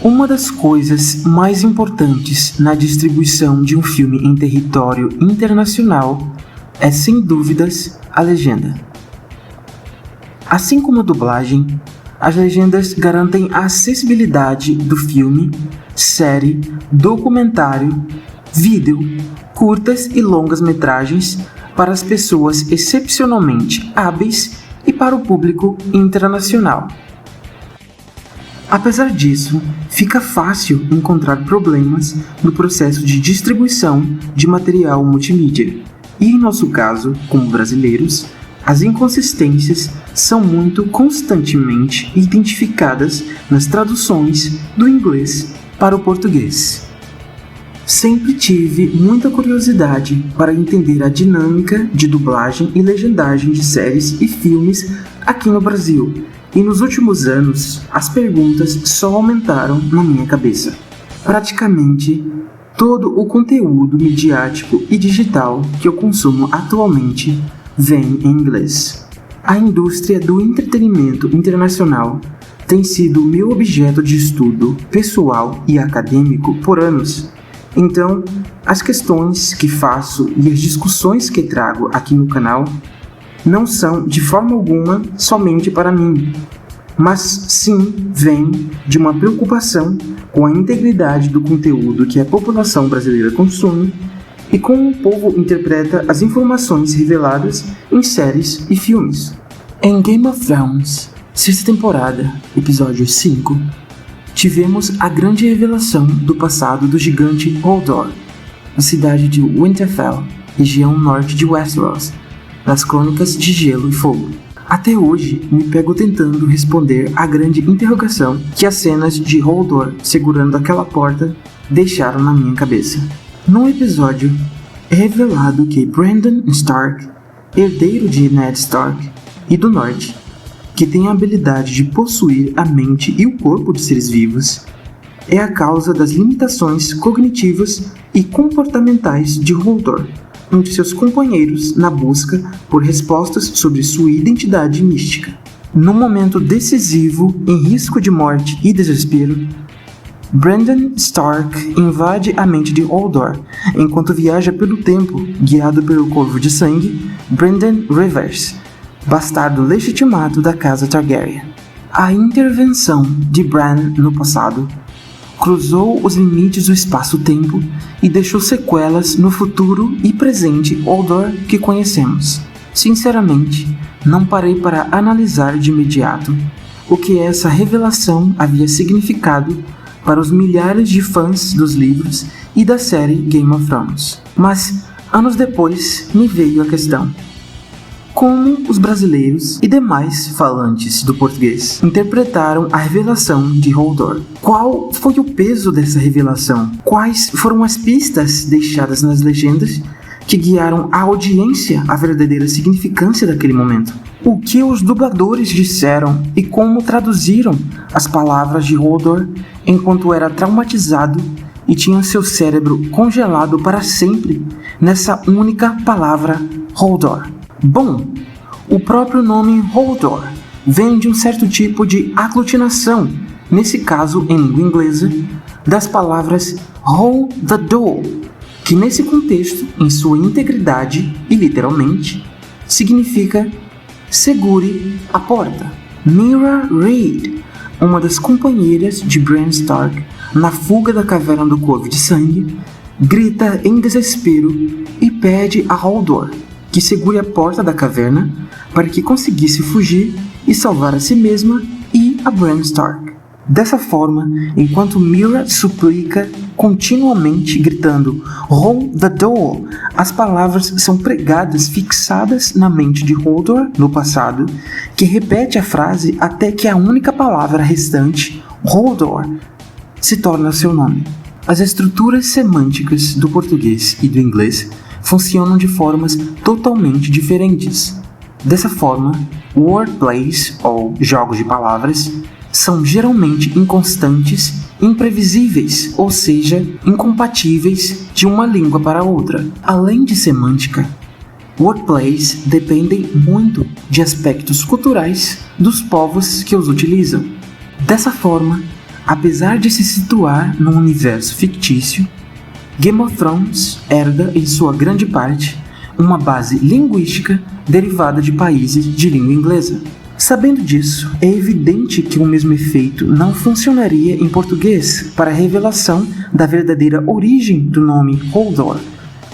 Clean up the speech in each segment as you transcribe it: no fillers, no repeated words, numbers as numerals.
Uma das coisas mais importantes na distribuição de um filme em território internacional é, sem dúvidas, a legenda. Assim como a dublagem, as legendas garantem a acessibilidade do filme, série, documentário, vídeo, curtas e longas metragens para as pessoas excepcionalmente hábeis e para o público internacional. Apesar disso, fica fácil encontrar problemas no processo de distribuição de material multimídia. E em nosso caso, como brasileiros, as inconsistências são muito constantemente identificadas nas traduções do inglês para o português. Sempre tive muita curiosidade para entender a dinâmica de dublagem e legendagem de séries e filmes aqui no Brasil, e nos últimos anos as perguntas só aumentaram na minha cabeça. Praticamente todo o conteúdo midiático e digital que eu consumo atualmente vem em inglês. A indústria do entretenimento internacional tem sido meu objeto de estudo pessoal e acadêmico por anos. Então, as questões que faço e as discussões que trago aqui no canal não são de forma alguma somente para mim, mas sim vêm de uma preocupação com a integridade do conteúdo que a população brasileira consome e como o povo interpreta as informações reveladas em séries e filmes. Em Game of Thrones, sexta temporada, episódio 5, tivemos a grande revelação do passado do gigante Hodor, na cidade de Winterfell, região norte de Westeros, nas Crônicas de Gelo e Fogo. Até hoje, me pego tentando responder à grande interrogação que as cenas de Hodor segurando aquela porta deixaram na minha cabeça. No episódio, é revelado que Brandon Stark, herdeiro de Ned Stark e do Norte, que tem a habilidade de possuir a mente e o corpo de seres vivos, é a causa das limitações cognitivas e comportamentais de Hodor, um de seus companheiros na busca por respostas sobre sua identidade mística. Num momento decisivo, em risco de morte e desespero, Brandon Stark invade a mente de Hodor enquanto viaja pelo tempo, guiado pelo Corvo de Sangue, Brandon Rivers, bastardo legitimado da casa Targaryen. A intervenção de Bran no passado cruzou os limites do espaço-tempo e deixou sequelas no futuro e presente Hodor que conhecemos. Sinceramente, não parei para analisar de imediato o que essa revelação havia significado para os milhares de fãs dos livros e da série Game of Thrones. Mas, anos depois, me veio a questão: como os brasileiros e demais falantes do português interpretaram a revelação de Hodor? Qual foi o peso dessa revelação? Quais foram as pistas deixadas nas legendas que guiaram a audiência à verdadeira significância daquele momento? O que os dubladores disseram e como traduziram as palavras de Hodor enquanto era traumatizado e tinha seu cérebro congelado para sempre nessa única palavra Hodor? Bom, o próprio nome Hodor vem de um certo tipo de aglutinação, nesse caso em língua inglesa, das palavras hold the door, que nesse contexto, em sua integridade e literalmente, significa segure a porta. Meera Reed, uma das companheiras de Bran Stark na fuga da caverna do Corvo de Sangue, grita em desespero e pede a Hodor que segure a porta da caverna para que conseguisse fugir e salvar a si mesma e a Bran Stark. Dessa forma, enquanto Meera suplica continuamente gritando "Hold the door", as palavras são pregadas fixadas na mente de Hodor no passado, que repete a frase até que a única palavra restante, Hodor, se torna seu nome. As estruturas semânticas do português e do inglês funcionam de formas totalmente diferentes. Dessa forma, wordplays, ou jogos de palavras, são geralmente inconstantes, imprevisíveis, ou seja, incompatíveis de uma língua para outra. Além de semântica, wordplays dependem muito de aspectos culturais dos povos que os utilizam. Dessa forma, Apesar de se situar num universo fictício, Game of Thrones herda, em sua grande parte, uma base linguística derivada de países de língua inglesa. Sabendo disso, é evidente que o mesmo efeito não funcionaria em português para a revelação da verdadeira origem do nome Hodor,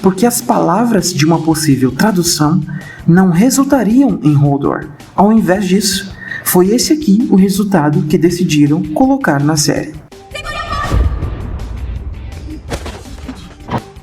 porque as palavras de uma possível tradução não resultariam em Hodor. Ao invés disso, foi esse aqui o resultado que decidiram colocar na série.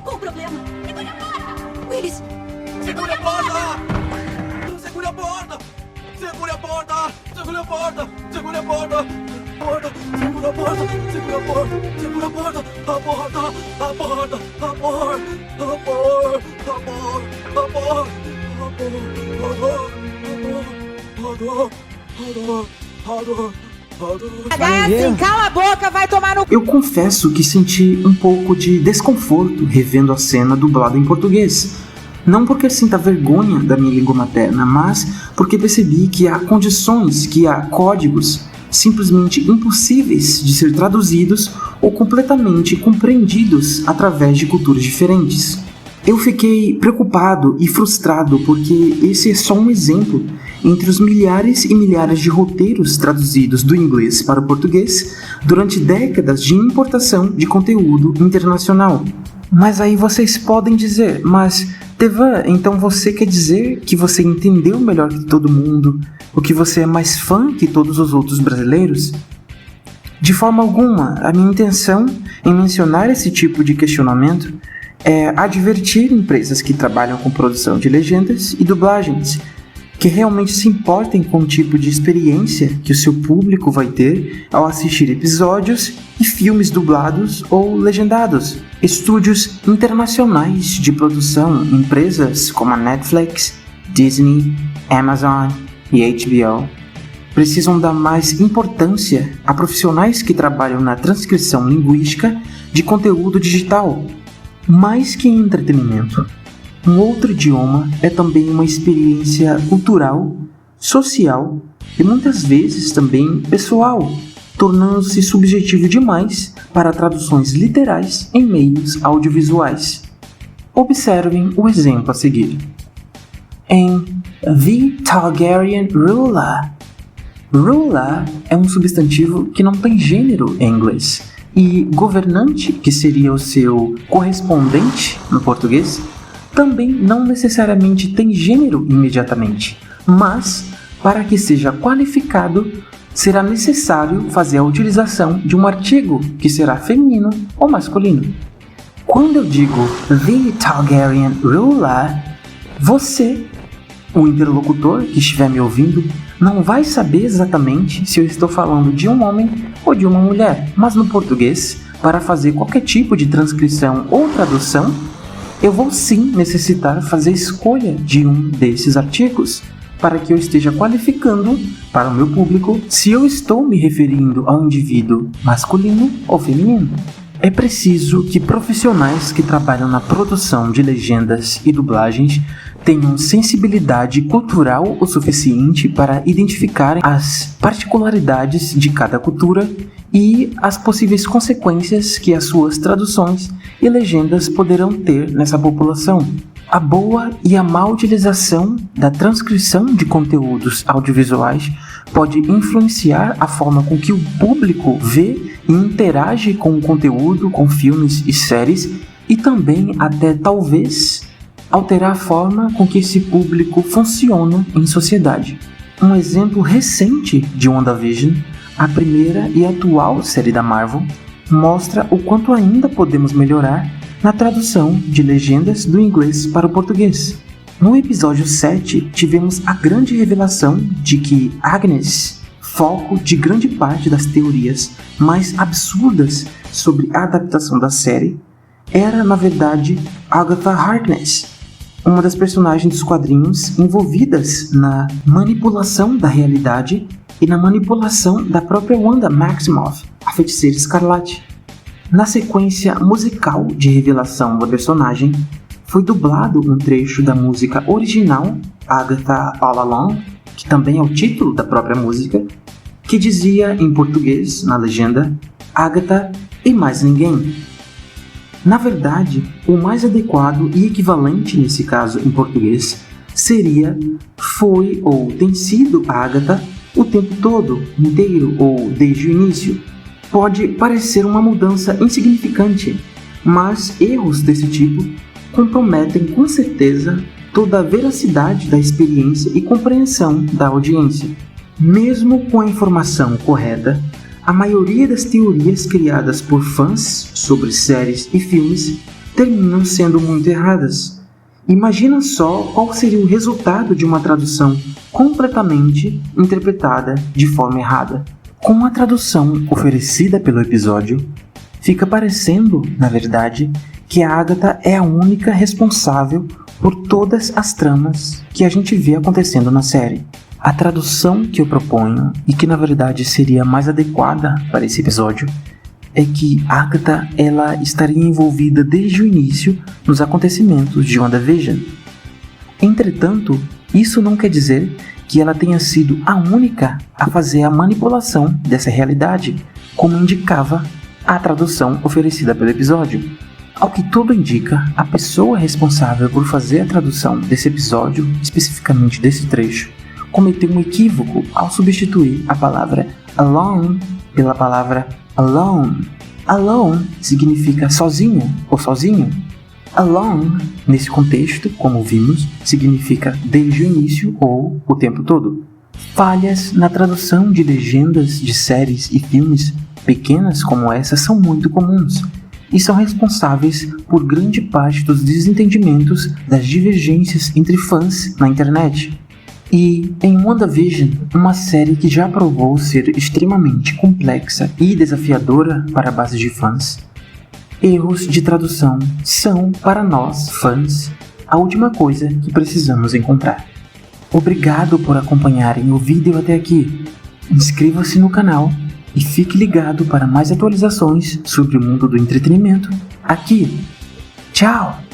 Qual o problema? Segure a porta! Willis! Segure a porta! Segure a porta! Segure a porta! Segure a porta! Segure a porta! Segura a porta! Segura a porta! Segura a porta! A porta! A porta! A porta! A porta! Assim, cala a boca, vai tomar no... Eu confesso que senti um pouco de desconforto revendo a cena dublada em português. Não porque sinta vergonha da minha língua materna, mas porque percebi que há condições, que há códigos simplesmente impossíveis de ser traduzidos ou completamente compreendidos através de culturas diferentes. Eu fiquei preocupado e frustrado porque esse é só um exemplo entre os milhares e milhares de roteiros traduzidos do inglês para o português durante décadas de importação de conteúdo internacional. Mas aí vocês podem dizer, mas Tevan, então você quer dizer que você entendeu melhor que todo mundo, ou que você é mais fã que todos os outros brasileiros? De forma alguma, a minha intenção em mencionar esse tipo de questionamento é advertir empresas que trabalham com produção de legendas e dublagens, que realmente se importem com o tipo de experiência que o seu público vai ter ao assistir episódios e filmes dublados ou legendados. Estúdios internacionais de produção, empresas como a Netflix, Disney, Amazon e HBO, precisam dar mais importância a profissionais que trabalham na transcrição linguística de conteúdo digital. Mais que entretenimento, um outro idioma é também uma experiência cultural, social e muitas vezes também pessoal, tornando-se subjetivo demais para traduções literais em meios audiovisuais. Observem o exemplo a seguir. Em The Targaryen Ruler, ruler é um substantivo que não tem gênero em inglês, e governante, que seria o seu correspondente no português, também não necessariamente tem gênero imediatamente, mas para que seja qualificado, será necessário fazer a utilização de um artigo que será feminino ou masculino. Quando eu digo The Targaryen Ruler, você, o interlocutor que estiver me ouvindo, não vai saber exatamente se eu estou falando de um homem ou de uma mulher, mas no português, para fazer qualquer tipo de transcrição ou tradução, eu vou sim necessitar fazer escolha de um desses artigos, para que eu esteja qualificando para o meu público se eu estou me referindo a um indivíduo masculino ou feminino. É preciso que profissionais que trabalham na produção de legendas e dublagens tenham sensibilidade cultural o suficiente para identificar as particularidades de cada cultura e as possíveis consequências que as suas traduções e legendas poderão ter nessa população. A boa e a má utilização da transcrição de conteúdos audiovisuais pode influenciar a forma com que o público vê e interage com o conteúdo, com filmes e séries, e também até talvez alterar a forma com que esse público funciona em sociedade. Um exemplo recente de WandaVision, a primeira e atual série da Marvel, mostra o quanto ainda podemos melhorar na tradução de legendas do inglês para o português. No episódio 7, tivemos a grande revelação de que Agnes, foco de grande parte das teorias mais absurdas sobre a adaptação da série, era, na verdade, Agatha Harkness, uma das personagens dos quadrinhos envolvidas na manipulação da realidade e na manipulação da própria Wanda Maximoff, a Feiticeira Escarlate. Na sequência musical de revelação da personagem, foi dublado um trecho da música original Agatha All Along, que também é o título da própria música, que dizia em português, na legenda, Agatha e mais ninguém. Na verdade, o mais adequado e equivalente nesse caso em português seria foi ou tem sido Agatha o tempo todo, inteiro ou desde o início. Pode parecer uma mudança insignificante, mas erros desse tipo comprometem com certeza toda a veracidade da experiência e compreensão da audiência. Mesmo com a informação correta, a maioria das teorias criadas por fãs sobre séries e filmes terminam sendo muito erradas. Imagina só qual seria o resultado de uma tradução completamente interpretada de forma errada. Com a tradução oferecida pelo episódio, fica parecendo, na verdade, que a Agatha é a única responsável por todas as tramas que a gente vê acontecendo na série. A tradução que eu proponho, e que na verdade seria mais adequada para esse episódio, é que Agatha ela estaria envolvida desde o início nos acontecimentos de WandaVision. Entretanto, isso não quer dizer que ela tenha sido a única a fazer a manipulação dessa realidade, como indicava a tradução oferecida pelo episódio. Ao que tudo indica, a pessoa responsável por fazer a tradução desse episódio, especificamente desse trecho, cometeu um equívoco ao substituir a palavra alone pela palavra alone. Alone significa sozinho ou sozinho. Alone, nesse contexto, como vimos, significa desde o início ou o tempo todo. Falhas na tradução de legendas de séries e filmes pequenas como essa são muito comuns e são responsáveis por grande parte dos desentendimentos das divergências entre fãs na internet. E em WandaVision, uma série que já provou ser extremamente complexa e desafiadora para a base de fãs, erros de tradução são, para nós, fãs, a última coisa que precisamos encontrar. Obrigado por acompanharem o vídeo até aqui. Inscreva-se no canal e fique ligado para mais atualizações sobre o mundo do entretenimento aqui. Tchau!